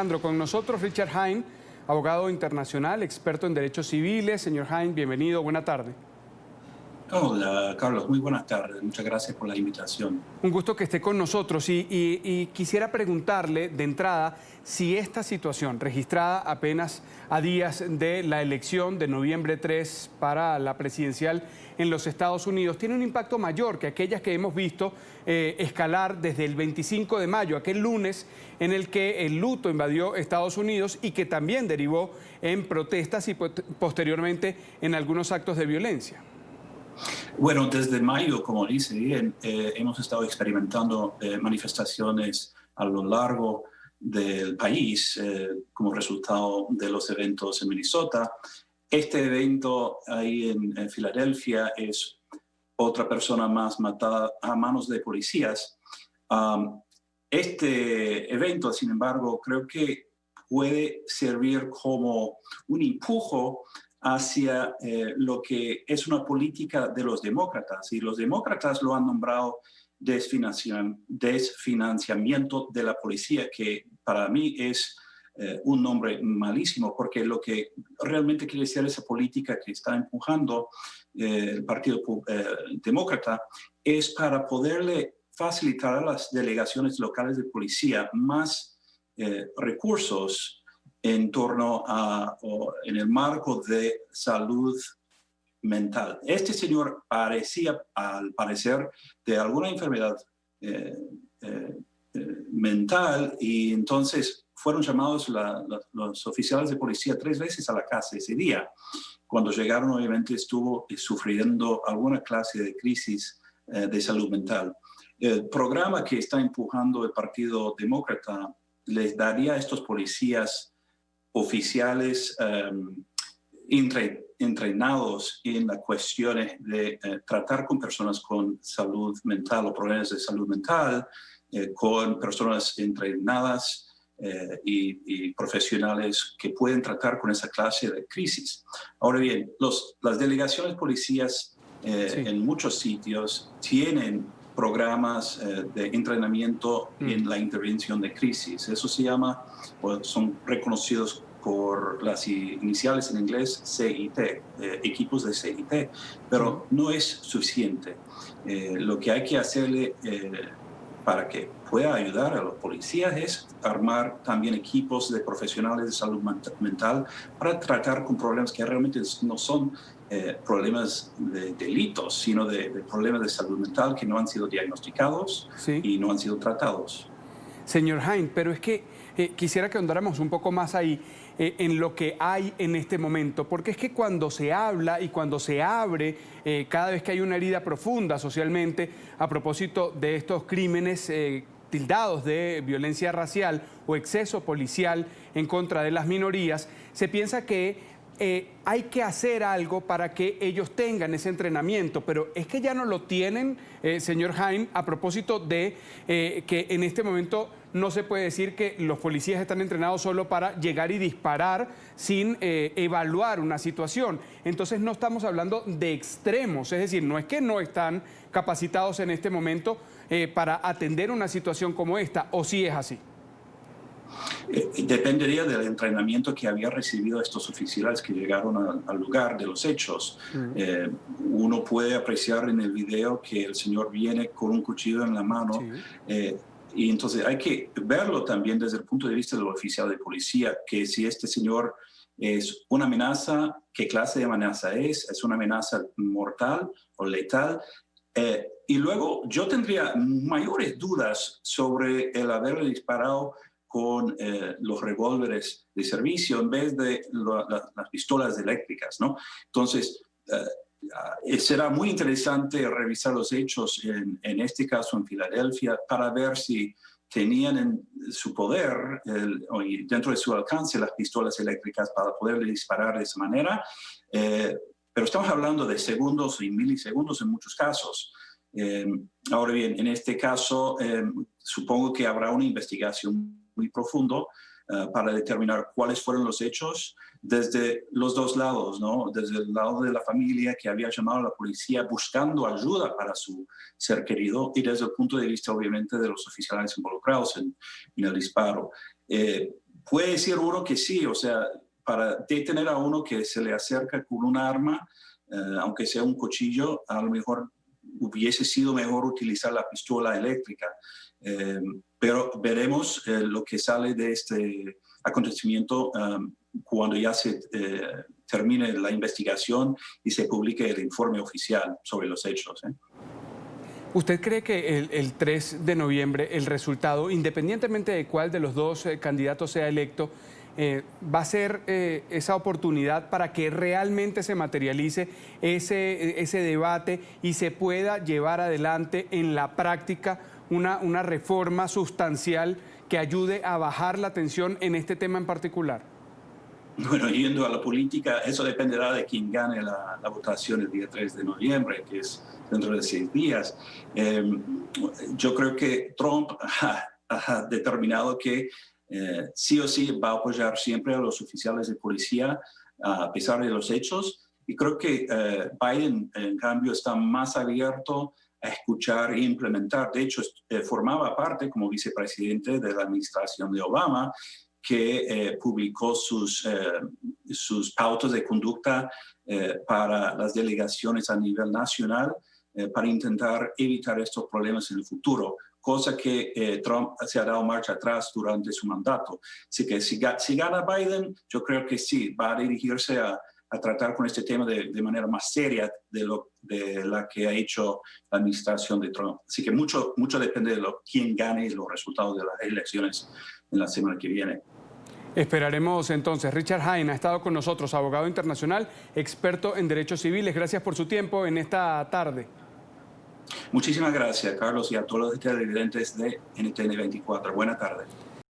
Con nosotros Richard Hein, abogado internacional, experto en derechos civiles. Señor Hein, bienvenido, buena tarde. Hola, Carlos, muy buenas tardes. Muchas gracias por la invitación. Un gusto que esté con nosotros y quisiera preguntarle de entrada si esta situación, registrada apenas a días de la elección de noviembre 3 para la presidencial en los Estados Unidos, tiene un impacto mayor que aquellas que hemos visto escalar desde el 25 de mayo, aquel lunes en el que el luto invadió Estados Unidos y que también derivó en protestas y posteriormente en algunos actos de violencia. Bueno, desde mayo, como dice bien, hemos estado experimentando manifestaciones a lo largo del país como resultado de los eventos en Minnesota. Este evento ahí en Filadelfia es otra persona más matada a manos de policías. Este evento, sin embargo, creo que puede servir como un empujo hacia lo que es una política de los demócratas. Y los demócratas lo han nombrado desfinanciamiento de la policía, que para mí es un nombre malísimo, porque lo que realmente quiere decir esa política que está empujando el Partido Demócrata es para poderle facilitar a las delegaciones locales de policía más recursos en torno a, o en el marco de salud mental. Este señor parecía, al parecer, de alguna enfermedad mental, y entonces fueron llamados los oficiales de policía 3 veces a la casa ese día. Cuando llegaron, obviamente, estuvo sufriendo alguna clase de crisis de salud mental. El programa que está empujando el Partido Demócrata les daría a estos policías oficiales entrenados en las cuestiones de tratar con personas con salud mental o problemas de salud mental, con personas entrenadas y profesionales que pueden tratar con esa clase de crisis. Ahora bien, las delegaciones policías Sí. en muchos sitios tienen programas de entrenamiento en la intervención de crisis. Eso se llama, o son reconocidos por las iniciales en inglés CIT, equipos de CIT, pero no es suficiente. Lo que hay que hacerle para que pueda ayudar a los policías es armar también equipos de profesionales de salud mental para tratar con problemas que realmente no son problemas de delitos, sino de problemas de salud mental que no han sido diagnosticados y no han sido tratados. Señor Hein, pero es que quisiera que ahondáramos un poco más ahí en lo que hay en este momento, porque es que cuando se habla y cuando se abre, cada vez que hay una herida profunda socialmente a propósito de estos crímenes tildados de violencia racial o exceso policial en contra de las minorías, se piensa que hay que hacer algo para que ellos tengan ese entrenamiento, pero es que ya no lo tienen, señor Hein, a propósito de que en este momento no se puede decir que los policías están entrenados solo para llegar y disparar sin evaluar una situación. Entonces no estamos hablando de extremos, es decir, no es que no están capacitados en este momento para atender una situación como esta, ¿o sí es así? Dependería del entrenamiento que había recibido estos oficiales que llegaron al lugar de los hechos. Uno puede apreciar en el video que el señor viene con un cuchillo en la mano. Y entonces hay que verlo también desde el punto de vista del oficial de policía, que si este señor es una amenaza, ¿qué clase de amenaza es? ¿Es una amenaza mortal o letal? Y luego yo tendría mayores dudas sobre el haberle disparado con los revólveres de servicio en vez de las pistolas eléctricas, ¿no? Entonces, será muy interesante revisar los hechos en este caso en Filadelfia para ver si tenían en su poder y dentro de su alcance las pistolas eléctricas para poder disparar de esa manera. Pero estamos hablando de segundos y milisegundos en muchos casos. Ahora bien, en este caso, supongo que habrá una investigación muy profundo para determinar cuáles fueron los hechos desde los dos lados, ¿no? Desde el lado de la familia que había llamado a la policía buscando ayuda para su ser querido y desde el punto de vista, obviamente, de los oficiales involucrados en el disparo. puede decir uno que sí, o sea, para detener a uno que se le acerca con un arma, aunque sea un cuchillo, a lo mejor hubiese sido mejor utilizar la pistola eléctrica. Pero veremos lo que sale de este acontecimiento cuando ya se termine la investigación y se publique el informe oficial sobre los hechos. ¿Usted cree que el 3 de noviembre el resultado, independientemente de cuál de los dos candidatos sea electo, va a ser esa oportunidad para que realmente se materialice ese debate y se pueda llevar adelante en la práctica una reforma sustancial que ayude a bajar la tensión en este tema en particular? Bueno, yendo a la política, eso dependerá de quién gane la votación el día 3 de noviembre, que es dentro de 6 días. Yo creo que Trump ha determinado que sí o sí va a apoyar siempre a los oficiales de policía a pesar de los hechos. Y creo que Biden, en cambio, está más abierto a escuchar e implementar. De hecho, formaba parte como vicepresidente de la administración de Obama, que publicó sus pautas de conducta para las delegaciones a nivel nacional para intentar evitar estos problemas en el futuro, cosa que Trump se ha dado marcha atrás durante su mandato. Así que si gana Biden, yo creo que sí, va a dirigirse a tratar con este tema de manera más seria de la que ha hecho la administración de Trump. Así que mucho depende de quién gane los resultados de las elecciones en la semana que viene. Esperaremos entonces. Richard Hein ha estado con nosotros, abogado internacional, experto en derechos civiles. Gracias por su tiempo en esta tarde. Muchísimas gracias, Carlos, y a todos los televidentes de NTN 24. Buena tarde.